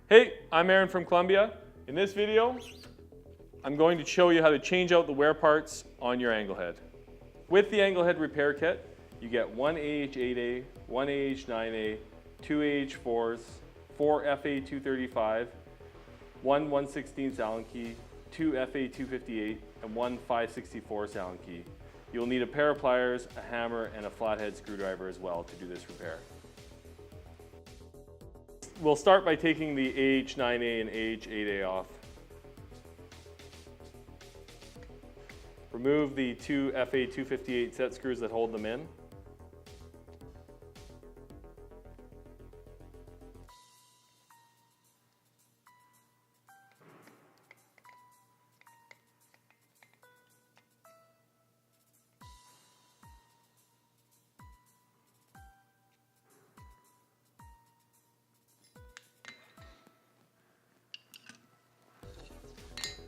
Hey, I'm Aaron from Columbia. In this video, I'm going to show you how to change out the wear parts on your angle head. With the angle head repair kit, you get one AH8A, one AH9A, two AH4s, four FA235, one 1/16 Allen key, two FA258, and one 5/64 Allen key. You'll need a pair of pliers, a hammer, and a flathead screwdriver as well to do this repair. We'll start by taking the AH9A and AH8A off. Remove the two FA258 set screws that hold them in.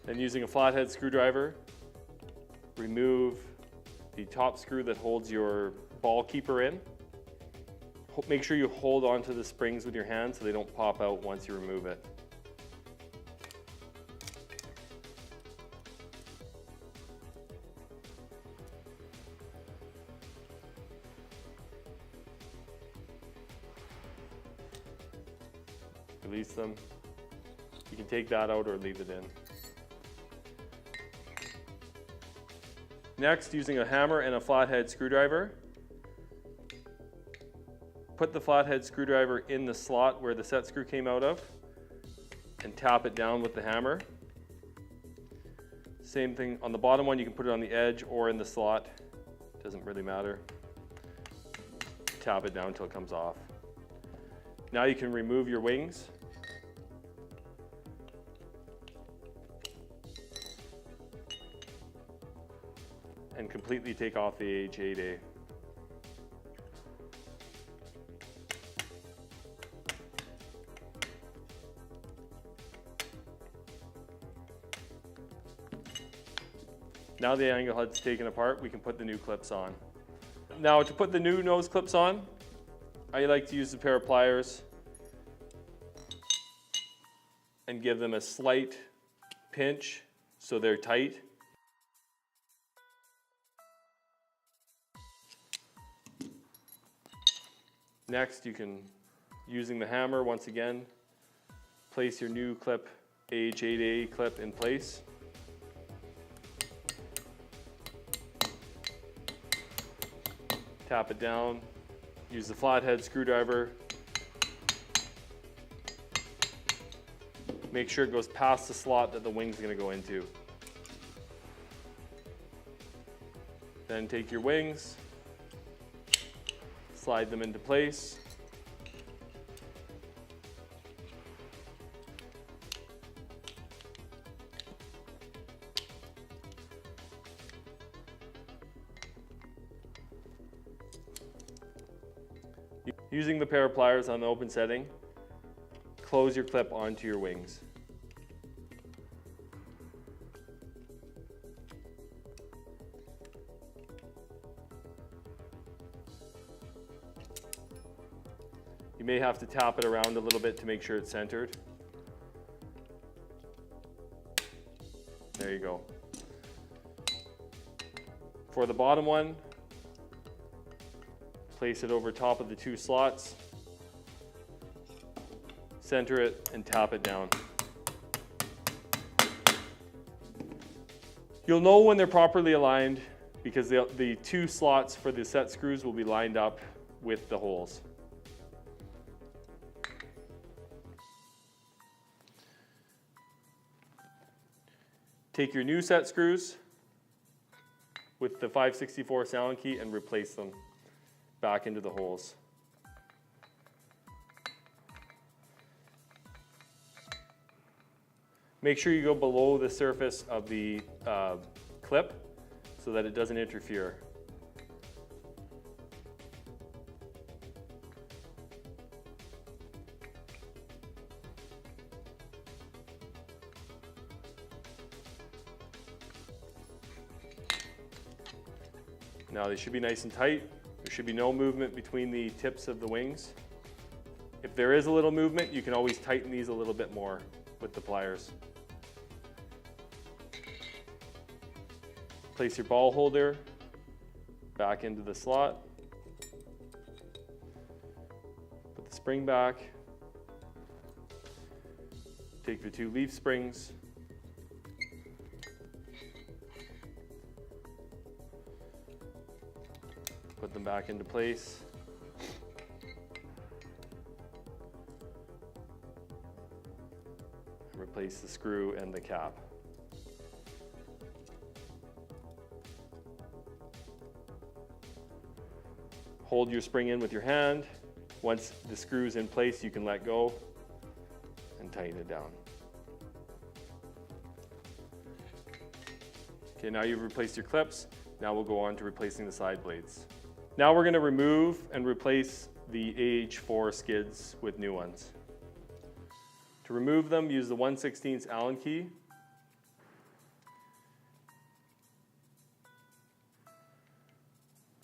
Then using a flathead screwdriver, remove the top screw that holds your ball keeper in. Make sure you hold onto the springs with your hand so they don't pop out once you remove it. Release them. You can take that out or leave it in. Next, using a hammer and a flathead screwdriver, put the flathead screwdriver in the slot where the set screw came out of and tap it down with the hammer. Same thing on the bottom one, you can put it on the edge or in the slot, doesn't really matter. Tap it down until it comes off. Now you can remove your wings. And completely take off the AH8A. Now the angle head's taken apart, we can put the new clips on. Now to put the new nose clips on, I like to use a pair of pliers and give them a slight pinch so they're tight. Next, you can, using the hammer once again, place your new clip, AH8A clip in place. Tap it down, use the flathead screwdriver. Make sure it goes past the slot that the wing's going to go into. Then take your wings, slide them into place. Using the pair of pliers on the open setting, close your clip onto your wings. You may have to tap it around a little bit to make sure it's centered. There you go. For the bottom one, place it over top of the two slots, center it, and tap it down. You'll know when they're properly aligned because the two slots for the set screws will be lined up with the holes. Take your new set screws with the 5/64 Allen key and replace them back into the holes. Make sure you go below the surface of the clip so that it doesn't interfere. Now they should be nice and tight. There should be no movement between the tips of the wings. If there is a little movement, you can always tighten these a little bit more with the pliers. Place your ball holder back into the slot. Put the spring back. Take the 2 leaf springs. Put them back into place. And replace the screw and the cap. Hold your spring in with your hand. Once the screw is in place, you can let go and tighten it down. Okay, now you've replaced your clips. Now we'll go on to replacing the side blades. Now we're going to remove and replace the AH4 skids with new ones. To remove them, use the 1/16 Allen key.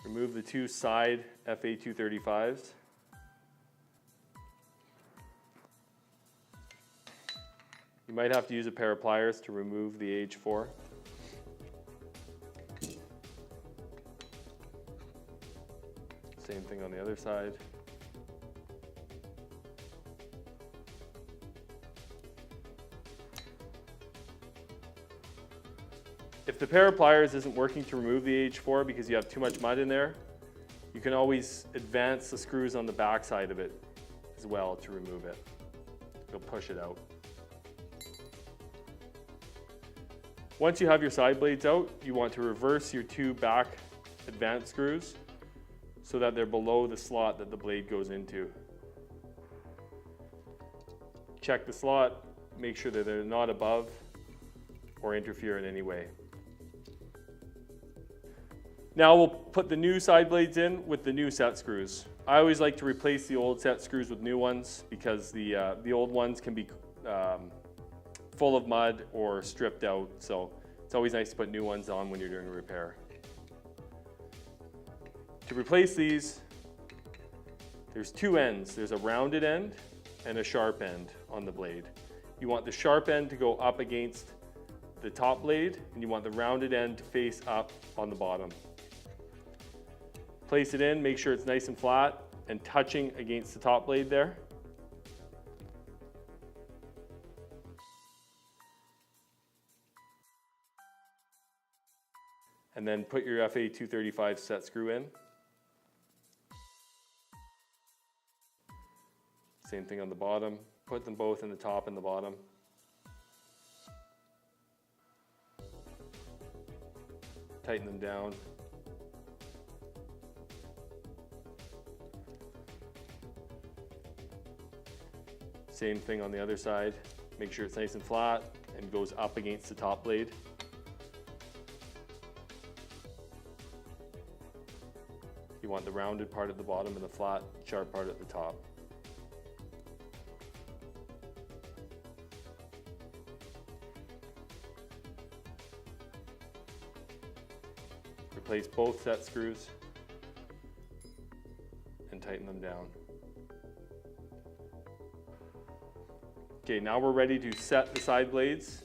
Remove the 2 side FA235s. You might have to use a pair of pliers to remove the AH4. Same thing on the other side. If the pair of pliers isn't working to remove the AH4 because you have too much mud in there, you can always advance the screws on the back side of it as well to remove it. You'll push it out. Once you have your side blades out, you want to reverse your 2 back advance screws so that they're below the slot that the blade goes into. Check the slot, make sure that they're not above or interfere in any way. Now we'll put the new side blades in with the new set screws. I always like to replace the old set screws with new ones because the old ones can be full of mud or stripped out, so it's always nice to put new ones on when you're doing a repair. To replace these, there's 2 ends. There's a rounded end and a sharp end on the blade. You want the sharp end to go up against the top blade, and you want the rounded end to face up on the bottom. Place it in, make sure it's nice and flat and touching against the top blade there. And then put your FA235 set screw in. Same thing on the bottom. Put them both in the top and the bottom. Tighten them down. Same thing on the other side. Make sure it's nice and flat and goes up against the top blade. You want the rounded part at the bottom and the flat, sharp part at the top. Replace both set screws and tighten them down. Okay, now we're ready to set the side blades.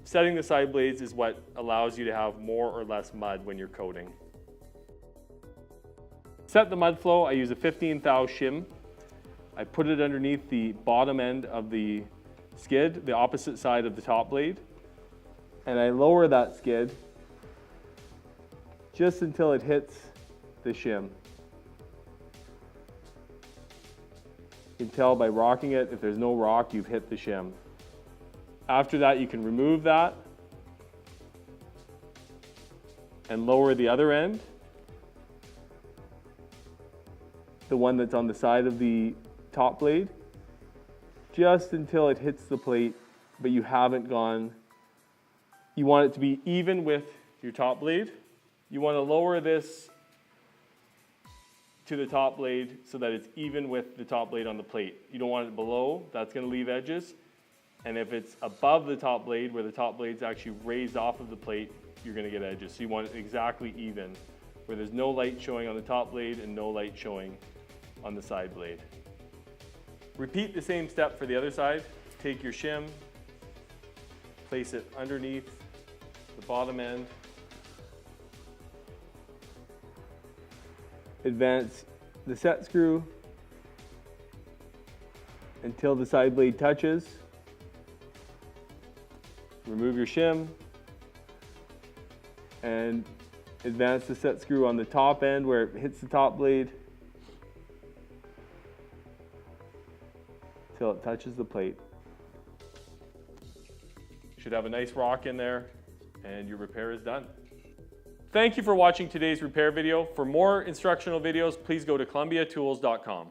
Setting the side blades is what allows you to have more or less mud when you're coating. Set the mud flow, I use a 15 thou shim. I put it underneath the bottom end of the skid, the opposite side of the top blade, and I lower that skid just until it hits the shim. You can tell by rocking it, if there's no rock, you've hit the shim. After that, you can remove that and lower the other end, the one that's on the side of the top blade, just until it hits the plate, but you haven't gone. You want it to be even with your top blade. You want to lower this to the top blade so that it's even with the top blade on the plate. You don't want it below, that's going to leave edges. And if it's above the top blade, where the top blade's actually raised off of the plate, you're going to get edges. So you want it exactly even, where there's no light showing on the top blade and no light showing on the side blade. Repeat the same step for the other side. Take your shim, place it underneath the bottom end. Advance the set screw until the side blade touches. Remove your shim and advance the set screw on the top end where it hits the top blade till it touches the plate. Should have a nice rock in there and your repair is done. Thank you for watching today's repair video. For more instructional videos, please go to columbiatools.com.